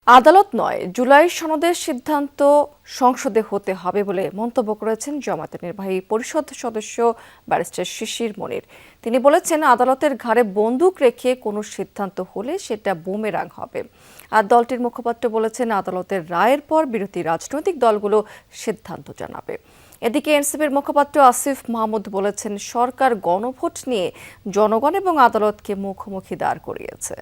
আদালত নয়, জুলাই সনদের সিদ্ধান্ত সংসদে হতে হবে বলে মন্তব্য করেছেন জামায়াতের নির্বাহী পরিষদ সদস্য ব্যারিস্টার শিশির মনির। তিনি বলেছেন, আদালতের ঘাড়ে বন্দুক রেখে কোনো সিদ্ধান্ত হলে সেটা বুমেরাং হবে। আর দলটির মুখপাত্র বলেছেন, আদালতের রায়ের পর বিরোধী রাজনৈতিক দলগুলো সিদ্ধান্ত জানাবে। এদিকে এনসিপির মুখপাত্র আসিফ মাহমুদ বলেছেন, সরকার গণভোট নিয়ে জনগণ এবং আদালতকে মুখোমুখি দাঁড় করিয়েছে।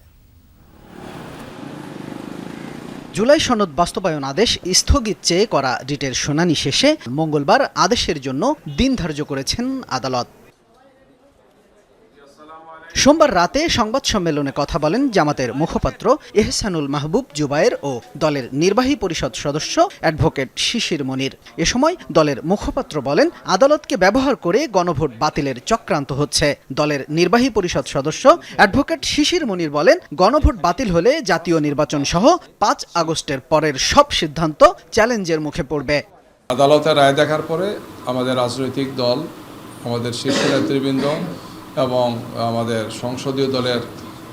জুলাই সনদ বাস্তবায়ন আদেশ স্থগিত চেয়ে করা রিটের শুনানি শেষে মঙ্গলবার আদেশের জন্য দিন ধার্য করেছেন আদালত। সোমবার রাতে সংবাদ সম্মেলনে কথা বলেন জামাতের মুখপাত্র এহসানুল মাহবুব জুবায়ের ও দলের নির্বাহী পরিষদ সদস্য অ্যাডভোকেট শিশির মনির। এ সময় দলের মুখপাত্র বলেন, আদালতকে ব্যবহার করে গণভোট বাতিলের চক্রান্ত হচ্ছে। দলের নির্বাহী পরিষদ সদস্য অ্যাডভোকেট শিশির মনির বলেন, গণভোট বাতিল হলে জাতীয় নির্বাচন সহ ৫ আগস্টের পরের সব সিদ্ধান্ত চ্যালেঞ্জের মুখে পড়বে। আদালতের রায় দেখার পরে আমাদের রাজনৈতিক দল, আমাদের শীর্ষ নেতৃবৃন্দ এবং আমাদের সংসদীয় দলের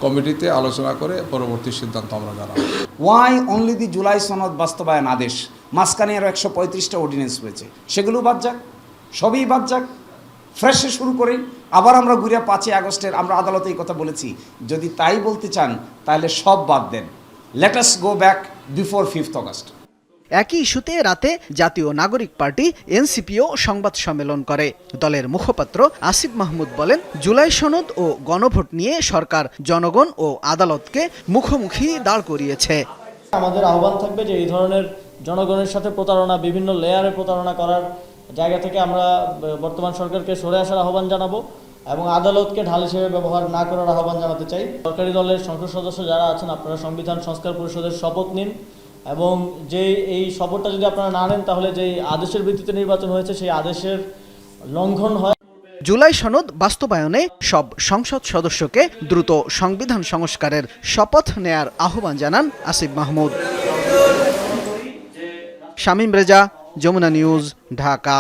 কমিটিতে আলোচনা করে পরবর্তী সিদ্ধান্ত আমরা জানাবো। ওয়াই অনলি দি জুলাই সনদ বাস্তবায়ন আদেশ, মাঝখানে আরও ১35টা অর্ডিন্যান্স রয়েছে, সেগুলো বাদ যাক, সবই বাদ যাক, ফ্রেশে শুরু করি। আবার আমরা ঘুরে ৫ই আগস্টের আমরা আদালতে এই কথা বলেছি, যদি তাই বলতে চান তাহলে সব বাদ দেন। Let us go back before 5th August. একই ইস্যুতে রাতে জাতীয় নাগরিক পার্টি এনসিপিও সংবাদ সম্মেলন করে। দলের মুখপাত্র আসিফ মাহমুদ বলেন, জুলাই সনদ ও গণভোট নিয়ে সরকার জনগণ ও আদালতকে মুখোমুখি দাঁড় করিয়েছে। আমাদের আহ্বান থাকবে যে এই ধরনের জনগণের সাথে প্রতারণা, বিভিন্ন লেয়ারে প্রতারণা করার জায়গা থেকে আমরা বর্তমান সরকারকে সরে আসার আহ্বান জানাবো এবং আদালতকে ঢাল হিসেবে ব্যবহার না করার আহ্বান জানাতে চাই। সরকারি দলের সংসদ সদস্য যারা আছেন, আপনারা সংবিধান সংস্কার পরিষদের শপথ নিন এবং যে এই শপথটা যদি আপনারা না নেন তাহলে যে আদেশের ভিত্তিতে নির্বাচন হয়েছে সেই আদেশের লঙ্ঘন হয়। জুলাই সনদ বাস্তবায়নে সব সংসদ সদস্যকে দ্রুত সংবিধান সংস্কারের শপথ নেয়ার আহ্বান জানান আসিফ মাহমুদ। শামীম রেজা, যমুনা নিউজ, ঢাকা।